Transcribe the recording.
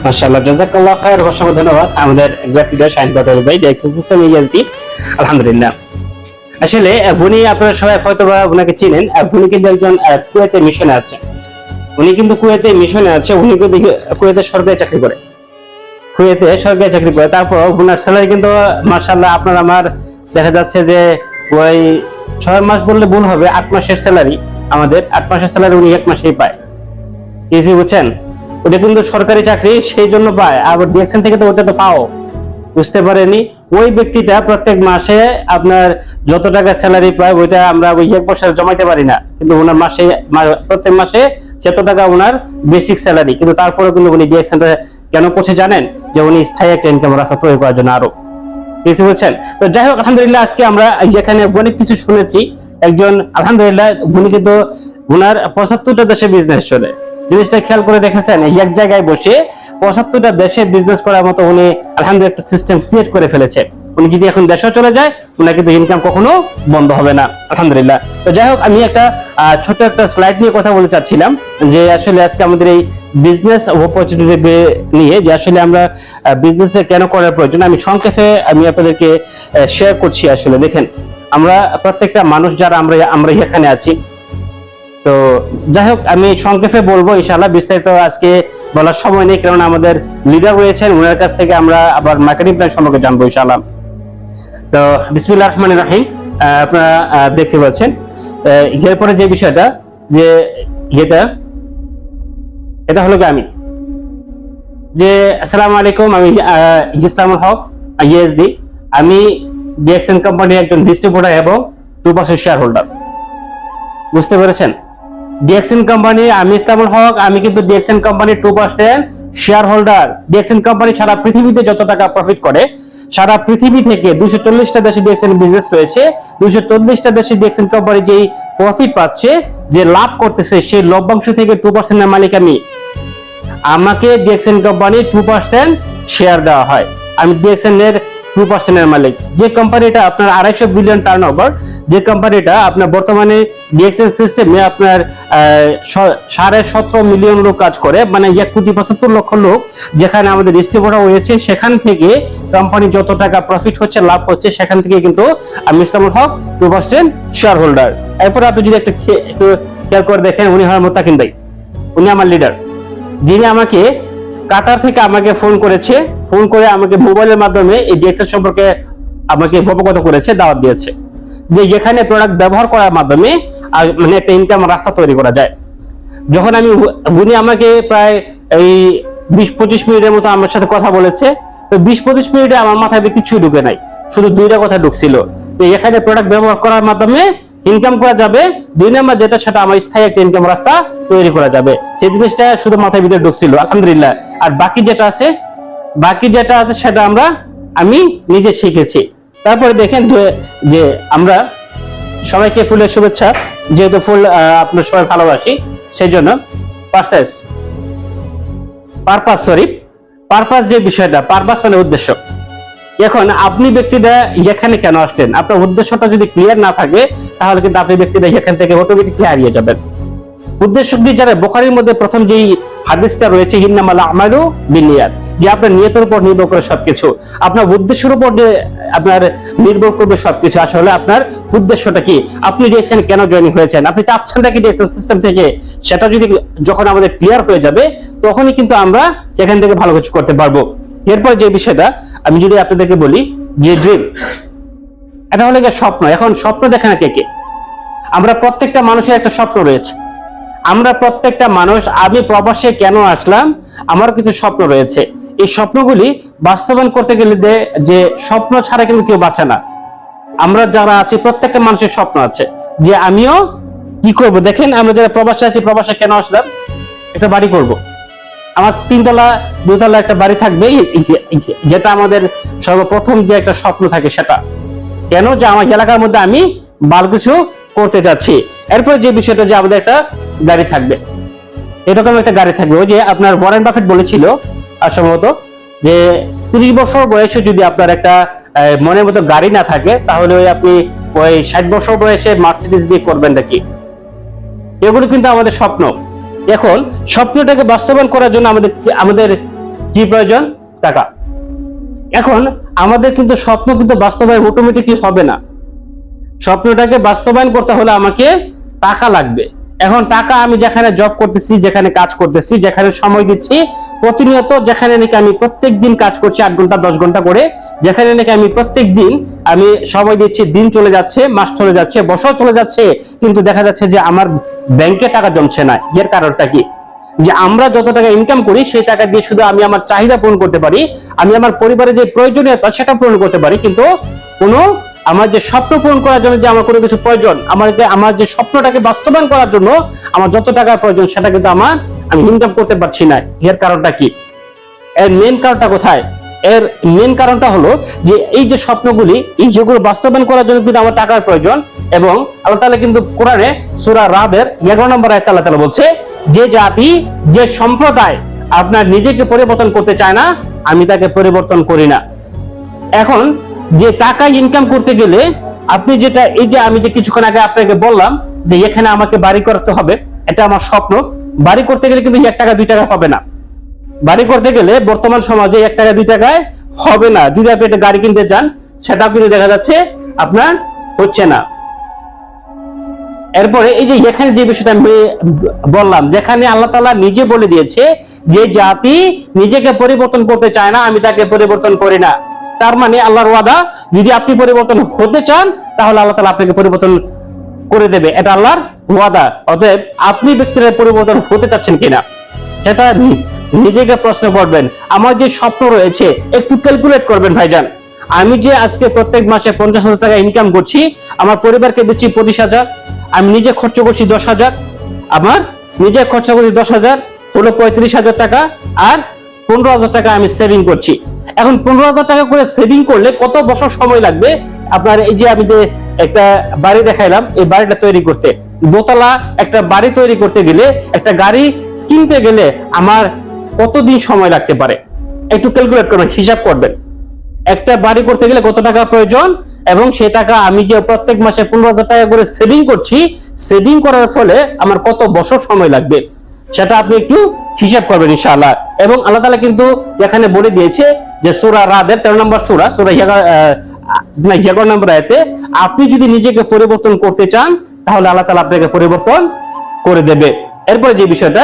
মাশাআল্লাহ, জাযাকাল্লাহ খায়ের। অসংখ্য ধন্যবাদ আমাদের গ্রাফিকার শাহিন পাটোয়ারি ভাই, ডিএক্সএল সিস্টেম ইএসডি। আলহামদুলিল্লাহ। আসলে উনি, আপনারা সবাই হয়তোবা ওনাকে চিনেন। উনি কিন্তু একজন কুয়েতে মিশনে আছে। উনি কিন্তু কুয়েতে মিশনে আছে। উনি কিন্তু কুয়েতে সরকারি চাকরি করে। তারপর ওনার স্যালারি কিন্তু মাশাআল্লাহ আপনার আমার দেখা যাচ্ছে যে ওই 6 মাস বললে ভুল হবে, 8 মাসের স্যালারি। আমাদের 8 মাসের স্যালারি উনি 1 মাসেই পায়। কিছু বুঝছেন? ওটা কিন্তু সরকারি চাকরি, সেই জন্য পায়। আবার ডিএক্সএন থেকে তো ওটা তো পাও, বুঝতে পারেনি। ওই ব্যক্তিটা প্রত্যেক মাসে আপনার যত টাকা স্যালারি পায় ওইটা আমরা ওই 1 বছর জমাইতে পারি না, কিন্তু ওনার মাসে প্রত্যেক মাসে যত টাকা ওনার বেসিক স্যালারি। কিন্তু তারপরেও কিন্তু উনি ডিএক্সএন কেন করছে জানেন? যে উনি স্থায়ী একটা ইনকাম রাস্তা তৈরি করার জন্য আরো। কিছু বুঝছেন? তো যাই হোক, আলহামদুলিল্লাহ আজকে আমরা যেখানে অনেক কিছু শুনেছি। একজন আলহামদুলিল্লাহ উনি কিন্তু ওনার 75টা দেশে বিজনেস চলে। জিনিসটা খেয়াল করে দেখেছেন? এক জায়গায় বসে 75টা দেশে বিজনেস করার মতো উনি আলহামদুলিল্লাহ একটা সিস্টেম ক্রিয়েট করে ফেলেছে। উনি যদি এখন দেশে চলে যায়, উনার কিন্তু ইনকাম কখনো বন্ধ হবে না, আলহামদুলিল্লাহ। তো যাই হোক, আমি একটা ছোট একটা স্লাইড নিয়ে কথা বলতে চাচ্ছিলাম যে আসলে আজকে আমাদের এই বিজনেস অপরচুনিটি নিয়ে, যে আসলে আমরা বিজনেস কেন করার প্রয়োজন, আমি সংক্ষেপে আপনাদেরকে শেয়ার করছি। আসলে দেখেন, আমরা প্রত্যেকটা মানুষ যারা আমরা এখানে আছি, তো যাই হোক আমি সংক্ষেপে বলবো, ইনশাআল্লাহ বিস্তারিত আজকে বলার সময় নেই, কারণ আমাদের লিডার রয়েছেন, ওনার কাছ থেকে আমরা আবার মার্কেটিং প্ল্যান সম্পর্কে জানবো ইনশাআল্লাহ। তো বিসমিল্লাহির রহমানির রহিম। আপনারা দেখতে পাচ্ছেন এরপরে যে বিষয়টা, যে এটা হলো আমি যে আসসালামু আলাইকুম, আমি ইসলামুল হক ইএসডি। আমি ডিএক্সএন কোম্পানির একজন ডিস্ট্রিবিউটর এবং 2% শেয়ার হোল্ডার। বুঝতে পেরেছেন? ডিএক্সএন কোম্পানি, আমি ইসলামুল হক, আমি কিন্তু ডিএক্সএন কোম্পানির 2% শেয়ার হোল্ডার। ডিএক্সএন কোম্পানি সারা পৃথিবীতে যত টাকা প্রফিট করে, সারা পৃথিবী থেকে 240টা দেশে ডিএক্সএন বিজনেস রয়েছে। 240টা দেশে ডিএক্সএন কোম্পানি যেই প্রফিট পাচ্ছে, যে লাভ করতেছে, সেই লভ্যাংশ থেকে 2% এর মালিক আমি। আমাকে ডিএক্সএন কোম্পানি 2% শেয়ার দেওয়া হয়। আমি ডিএক্সএন এর 2% এর মালিক। যে কোম্পানিটা আপনার 250 বিলিয়ন টার্নওভার, যে কোম্পানিটা আপনার বর্তমানে ডিএক্সএন সিস্টেমে আপনার 17.5 মিলিয়ন লোক কাজ করে, মানে 1,75,00,000 লোক, যেখানে আমাদের ডিস্ট্রিবিউটর রয়েছে, সেখান থেকে কোম্পানি যত টাকা প্রফিট হচ্ছে, লাভ হচ্ছে, সেখান থেকে কিন্তু আমি ইসলামুল হক 2% শেয়ার হোল্ডার। এরপর আপনি যদি একটু খেয়াল করে দেখেন, উনি হয় মোত্তাকিন ভাই, উনি আমার লিডার, যিনি আমাকে কাতার থেকে আমাকে ফোন করেছে। ফোন করে আমাকে মোবাইলের মাধ্যমে এই ডিএক্সএল সম্পর্কে আমাকে অবগত করেছে, দাওয়াত দিয়েছে, যে যেখানে প্রোডাক্ট ব্যবহার করার মাধ্যমে মানে একটা ইনকাম রাস্তা তৈরি করা যায়। যখন উনি আমাকে প্রায় এই 20-25 মিনিটের মতো আমার সাথে কথা বলেছে। তো 20-25 মিনিটে আমার মাথায় কিছু ঢুকে নাই, শুধু 2টা কথা ঢুকছিল। তো এখানে প্রোডাক্ট ব্যবহার করার মাধ্যমে ইনকাম করা যাবে। 2 নাম্বার যেটা, সেটা আমার স্থায়ী একটা ইনকাম রাস্তা তৈরি করা যাবে। সেই জিনিসটা শুধু মাথার ভিতরে ঢুকছিল, আলহামদুলিল্লাহ। আর বাকি যেটা আছে সেটা আমি নিজে শিখেছি। তারপরে দেখেন যে আমরা সবাইকে ফুলের শুভেচ্ছা, যেহেতু ফুল আপনার সবাই ভালোবাসি, সেই জন্য পারপাস যে বিষয়টা, পারপাস মানে উদ্দেশ্য। এখন আপনি ব্যক্তিটা এখানে কেন আসলেন, আপনার উদ্দেশ্যটা যদি ক্লিয়ার না থাকে, তাহলে কিন্তু আপনি ব্যক্তিটা এখান থেকে অটোমেটিকলি হারিয়ে যাবেন। উদ্দেশ্য কি জানেন? বুখারীর মধ্যে প্রথম যেই হাদিসটা রয়েছে, ইন্নামাল আমালু বিন্নিয়াত, যে আপনার নিয়তের উপর নির্ভর করে সবকিছু, আপনার উদ্দেশ্যের উপর আপনার নির্ভর করবে সবকিছু। আসলে আপনার উদ্দেশ্যটা কি, আপনি ডিএক্সএন কেন জয়েন হয়েছেন, আপনি চাচ্ছেনটা কি ডিএক্সএন সিস্টেম থেকে, সেটা যদি যখন আমাদের ক্লিয়ার হয়ে যাবে, তখনই কিন্তু আমরা সেখান থেকে ভালো কিছু করতে পারবো। এরপর যে বিষয়টা আমি যদি আপনাদেরকে বলি, যে ড্রিম, এটা হলো স্বপ্ন। এখন স্বপ্ন দেখে না কে কে? আমরা প্রত্যেকটা মানুষের একটা স্বপ্ন রয়েছে। আমরা প্রত্যেকটা মানুষ, আমি প্রবাসে কেন আসলাম, আমার কিছু স্বপ্ন রয়েছে। এই স্বপ্নগুলি বাস্তবায়ন করতে গেলে যে স্বপ্ন ছাড়া কিন্তু কেউ বাঁচে না। আমরা যারা আছি, প্রত্যেকটা মানুষের স্বপ্ন আছে, যে আমিও কি করব। দেখেন, আমরা যারা প্রবাসে আছি, প্রবাসে কেন আসলাম? একটা বাড়ি করব, আমার 3 তলা 2 তলা একটা বাড়ি থাকবে, যেটা আমাদের সর্বপ্রথম যে একটা স্বপ্ন থাকে, সেটা কেন, যে আমার এলাকার মধ্যে আমি ভালো কিছু করতে যাচ্ছি। এরপর যে বিষয়টা, যে আমাদের একটা গাড়ি থাকবে, এরকম একটা গাড়ি থাকবে। ওই যে আপনার ওয়ারেন বাফেট বলেছিল সম্ভবত, যে 30 বছর বয়সে যদি আপনার একটা মনের মতো গাড়ি না থাকে, তাহলে আপনি ওই 60 বছর বয়সে মার্সিডিজ দিয়ে করবেন নাকি? এগুলো কিন্তু আমাদের স্বপ্ন। এখন স্বপ্নটাকে বাস্তবায়ন করার জন্য আমাদের কি প্রয়োজন? টাকা। এখন আমাদের কিন্তু স্বপ্ন কিন্তু বাস্তবায়ন অটোমেটিকলি হবে না। স্বপ্নটাকে বাস্তবায়ন করতে হলে আমাকে টাকা লাগবে। এখন টাকা আমি যেখানে জব করতেছি, যেখানে কাজ করতেছি, যেখানে সময় দিচ্ছি প্রতিনিয়ত, যেখানে নাকি আমি প্রত্যেক দিন কাজ করছি 8 ঘন্টা 10 ঘন্টা করে, যেখানে নাকি আমি প্রত্যেক দিন আমি সময় দিচ্ছি, দিন চলে যাচ্ছে, মাস চলে যাচ্ছে, বছর চলে যাচ্ছে, কিন্তু দেখা যাচ্ছে যে আমার ব্যাংকে টাকা জমছে না। এর কারণটা কি? যে আমরা যত টাকা ইনকাম করি সেই টাকা দিয়ে শুধু আমি আমার চাহিদা পূরণ করতে পারি, আমি আমার পরিবারের যে প্রয়োজনীয়তা সেটা পূরণ করতে পারি, কিন্তু কোনো আমার যে স্বপ্ন পূরণ করার জন্য যে আমার কোনো কিছু প্রয়োজন, আমার যে স্বপ্নটাকে বাস্তবায়ন করার জন্য আমার যত টাকা প্রয়োজন সেটা কিন্তু আমি ইনকাম করতে পারছি না। এর কারণটা কি? এর মেন কারণটা কোথায়? এর মেন কারণটা হলো যে এই যে স্বপ্নগুলি, এই যেগুলো বাস্তবায়ন করার জন্য কিন্তু আমার টাকার প্রয়োজন। এবং আল্লাহ তাআলা কিন্তু কোরআনে সূরা রাদের 11 নম্বর আয়াতে আল্লাহ তাআলা বলছে, যে জাতি, যে সম্প্রদায় আপনার নিজেকে পরিবর্তন করতে চায় না, আমি তাকে পরিবর্তন করি না। এখন যে টাকা ইনকাম করতে গেলে আপনি যেটা, এই যে আমি যে কিছুক্ষণ আগে আপনাকে বললাম যে এখানে আমাকে বাড়ি করতে হবে, এটা আমার স্বপ্ন। বাড়ি করতে গেলে কিন্তু 1 টাকা 2 টাকা হবে না। বাড়ি করতে গেলে বর্তমান সমাজে 1 টাকা 2 টাকায় হবে না। যদি আপনি একটা গাড়ি কিনতে চান সেটাও কিন্তু দেখা যাচ্ছে আপনার হচ্ছে না। এরপরে এই যে এখানে যে বিষয়টা আমি বললাম, যেখানে আল্লাহ তাআলা নিজে বলে দিয়েছে যে জাতি নিজেকে পরিবর্তন করতে চায় না, আমি তাকে পরিবর্তন করি না। তার মানে আল্লাহর ওয়াদা, যদি আপনি পরিবর্তন হতে চান তাহলে আল্লাহ তাআলা আপনাকে পরিবর্তন করে দেবে, এটা আল্লাহর ওয়াদা। অতএব আপনি ব্যক্তিরা পরিবর্তন হতে চাচ্ছেন কিনা সেটা নিজেকে প্রশ্ন করবেন। আমার যে স্বপ্ন রয়েছে একটু ক্যালকুলেট করবেন ভাইজান। আমি যে আজকে প্রত্যেক মাসে 50,000 টাকা ইনকাম করছি, আমার পরিবারকে দিচ্ছি 25,000, আমি নিজে খরচ করছি 10,000, আমার নিজে খরচা করছি 10,000, হলো 35,000 টাকা, আর 15,000 টাকা আমি সেভিং করছি। এখন 15,000 টাকা করে সেভিং করলে কত বছর সময় লাগবে আপনার? এই যে আমি যে একটা বাড়ি দেখাইলাম, এই বাড়িটা তৈরি করতে, দোতলা একটা বাড়ি তৈরি করতে গেলে, একটা গাড়ি কিনতে গেলে আমার কতদিন সময় লাগতে পারে? একটু ক্যালকুলেট করবেন, হিসাব করবেন। একটা বাড়ি করতে গেলে কত টাকা প্রয়োজন, এবং সেই টাকা আমি যে প্রত্যেক মাসে 15,000 টাকা করে সেভিং করছি, সেভিং করার ফলে আমার কত বছর সময় লাগবে সেটা আপনি একটু হিসাব করবেন ইনশাআল্লাহ। এবং আল্লাহ তাআলা কিন্তু এখানে বলে দিয়েছে যে সূরা রাদের 13 নম্বর সূরা 11 নম্বর আয়াতে, আপনি যদি নিজেকে পরিবর্তন করতে চান তাহলে আল্লাহ তাআলা আপনাকে পরিবর্তন করে দেবে। এরপরে যে বিষয়টা